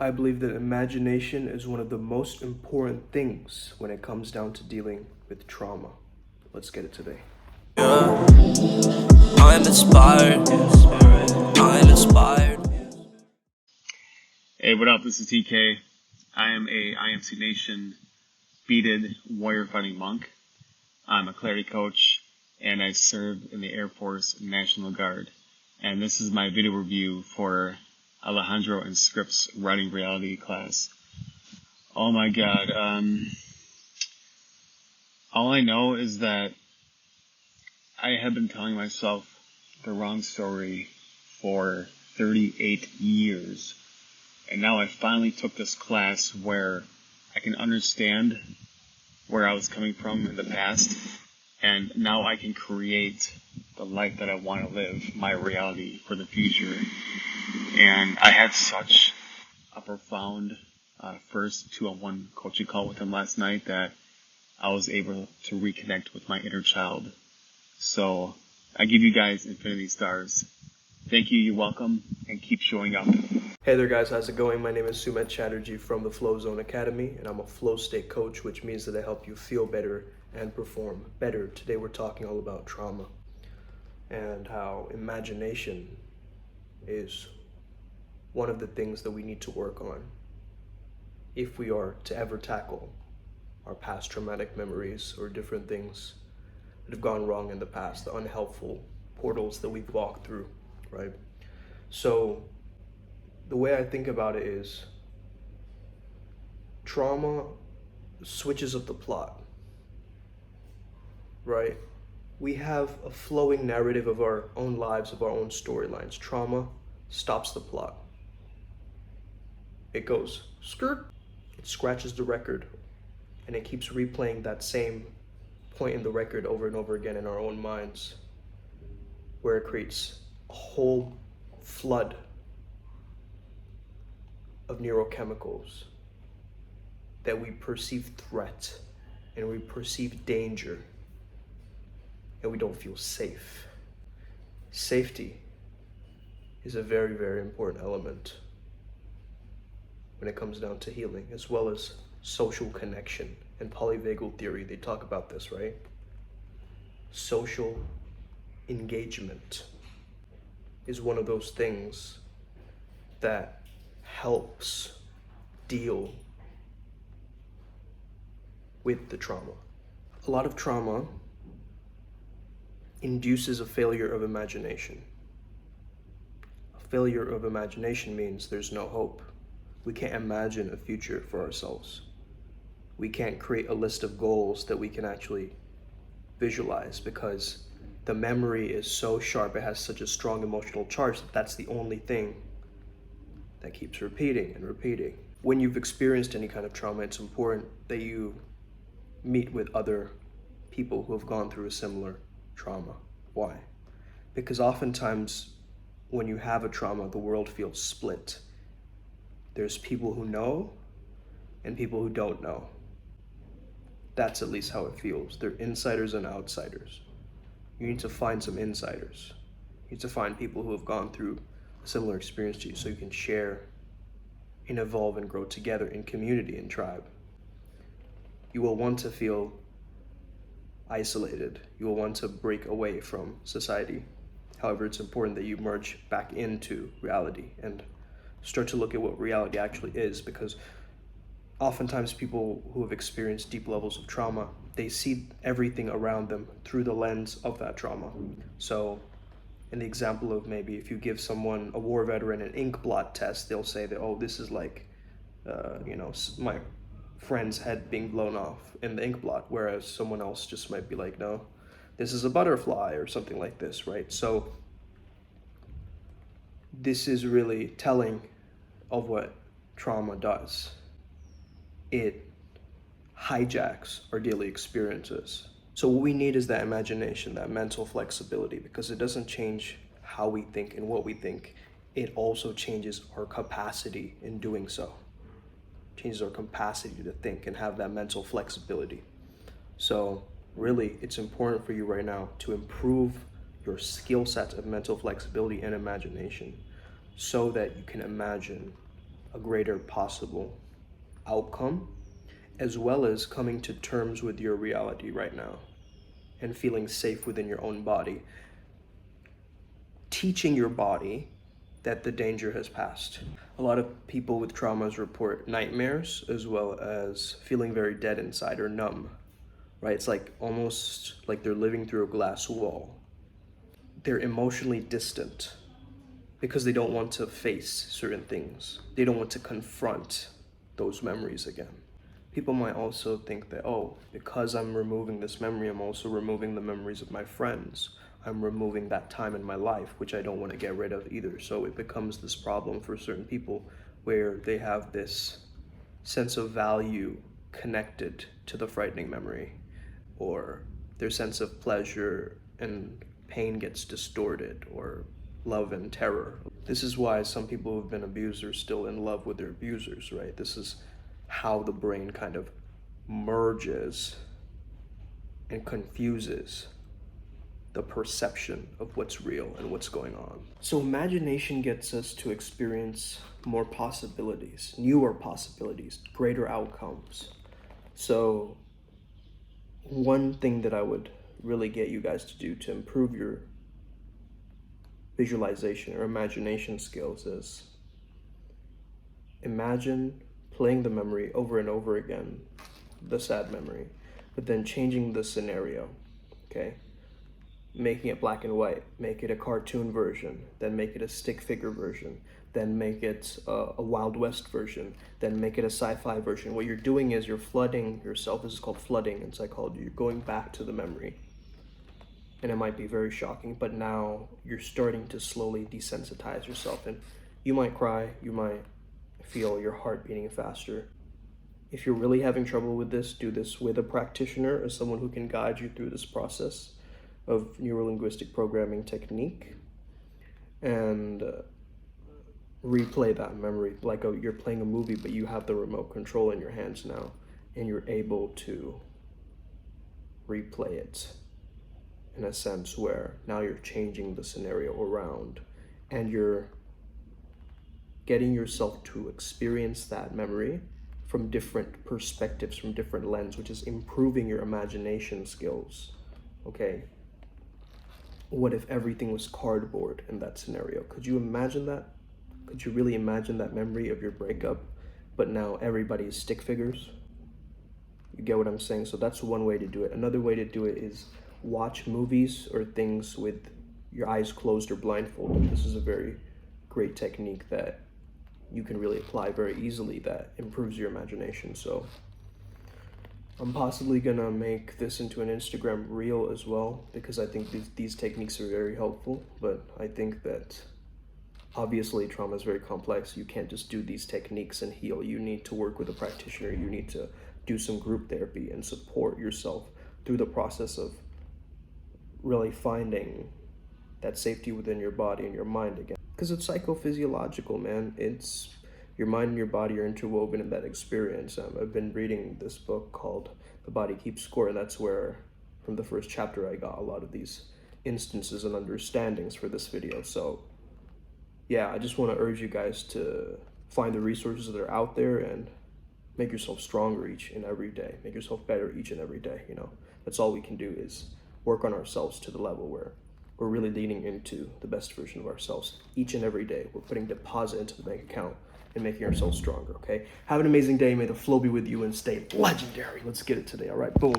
I believe that imagination is one of the most important things when it comes down to dealing with trauma. Let's get it today. Yeah, I'm inspired. I'm inspired. Hey, what up? This is TK. I am a IMC Nation beaded warrior fighting monk. I'm a clarity coach, and I served in the Air Force National Guard. And this is my video review for Alejandro and Script's writing reality class. Oh my god. All I know is that I have been telling myself the wrong story for 38 years. And now I finally took this class where I can understand where I was coming from in the past, and now I can create the life that I want to live, my reality for the future. And I had such a profound first 2-on-1 coaching call with him last night that I was able to reconnect with my inner child. So I give you guys infinity stars. Thank you, you're welcome, and keep showing up. Hey there guys, how's it going? My name is Sumit Chatterjee from the Flow Zone Academy, and I'm a flow state coach, which means that I help you feel better and perform better. Today we're talking all about trauma and how imagination is one of the things that we need to work on if we are to ever tackle our past traumatic memories or different things that have gone wrong in the past, the unhelpful portals that we've walked through, right? So the way I think about it is trauma switches up the plot, right? We have a flowing narrative of our own lives, of our own storylines. Trauma stops the plot. It goes skirt, it scratches the record, and it keeps replaying that same point in the record over and over again in our own minds, where it creates a whole flood of neurochemicals that we perceive threat and we perceive danger and we don't feel safe. Safety is a very, very important element when it comes down to healing, as well as social connection and polyvagal theory. They talk about this, right? Social engagement is one of those things that helps deal with the trauma. A lot of trauma induces a failure of imagination. A failure of imagination means there's no hope. We can't imagine a future for ourselves. We can't create a list of goals that we can actually visualize because the memory is so sharp, it has such a strong emotional charge that that's the only thing that keeps repeating and repeating. When you've experienced any kind of trauma, it's important that you meet with other people who have gone through a similar trauma. Why? Because oftentimes when you have a trauma, the world feels split. There's people who know and people who don't know. That's at least how it feels. They're insiders and outsiders. You need to find some insiders. You need to find people who have gone through a similar experience to you so you can share and evolve and grow together in community and tribe. You will want to feel isolated. You will want to break away from society. However, it's important that you merge back into reality and start to look at what reality actually is, because oftentimes people who have experienced deep levels of trauma, they see everything around them through the lens of that trauma. So in the example of maybe if you give someone, a war veteran, an ink blot test, they'll say that, oh, this is like, my friend's head being blown off in the ink blot, whereas someone else just might be like, no, this is a butterfly or something like this, right? So this is really telling of what trauma does. It hijacks our daily experiences. So what we need is that imagination, that mental flexibility, because it doesn't change how we think and what we think. It also changes our capacity in doing so. It changes our capacity to think and have that mental flexibility. So really, it's important for you right now to improve your skill set of mental flexibility and imagination so that you can imagine a greater possible outcome, as well as coming to terms with your reality right now and feeling safe within your own body. Teaching your body that the danger has passed. A lot of people with traumas report nightmares as well as feeling very dead inside or numb, right? It's like almost like they're living through a glass wall. They're emotionally distant because they don't want to face certain things. They don't want to confront those memories again. People might also think that, oh, because I'm removing this memory, I'm also removing the memories of my friends. I'm removing that time in my life, which I don't want to get rid of either. So it becomes this problem for certain people where they have this sense of value connected to the frightening memory, or their sense of pleasure and pain gets distorted, or love and terror. This is why some people who've been abused are still in love with their abusers, right? This is how the brain kind of merges and confuses the perception of what's real and what's going on. So imagination gets us to experience more possibilities, newer possibilities, greater outcomes. So one thing that I would really get you guys to do to improve your visualization or imagination skills is imagine playing the memory over and over again, the sad memory, but then changing the scenario, okay? Making it black and white, make it a cartoon version, then make it a stick figure version, then make it a Wild West version, then make it a sci-fi version. What you're doing is you're flooding yourself. This is called flooding in psychology. You're going back to the memory. And it might be very shocking, but now you're starting to slowly desensitize yourself. And you might cry, you might feel your heart beating faster. If you're really having trouble with this, do this with a practitioner or someone who can guide you through this process of neuro-linguistic programming technique, and replay that memory like you're playing a movie, but you have the remote control in your hands now, and you're able to replay it in a sense where now you're changing the scenario around and you're getting yourself to experience that memory from different perspectives, from different lenses, which is improving your imagination skills, okay? What if everything was cardboard in that scenario? Could you imagine that? Could you really imagine that memory of your breakup, but now everybody is stick figures? You get what I'm saying? So that's one way to do it. Another way to do it is watch movies or things with your eyes closed or blindfolded. This is a very great technique that you can really apply very easily that improves your imagination. So I'm possibly gonna make this into an Instagram reel as well, because I think these techniques are very helpful. But I think that obviously trauma is very complex. You can't just do these techniques and heal. You need to work with a practitioner. You need to do some group therapy and support yourself through the process of really finding that safety within your body and your mind again. Because it's psychophysiological, man. It's your mind and your body are interwoven in that experience. I've been reading this book called The Body Keeps Score, and that's where, from the first chapter, I got a lot of these instances and understandings for this video. So yeah, I just want to urge you guys to find the resources that are out there and make yourself stronger each and every day. Make yourself better each and every day, you know. That's all we can do is work on ourselves to the level where we're really leaning into the best version of ourselves each and every day. We're putting deposit into the bank account and making ourselves stronger, okay? Have an amazing day. May the flow be with you and stay legendary. Let's get it today, all right? Boom.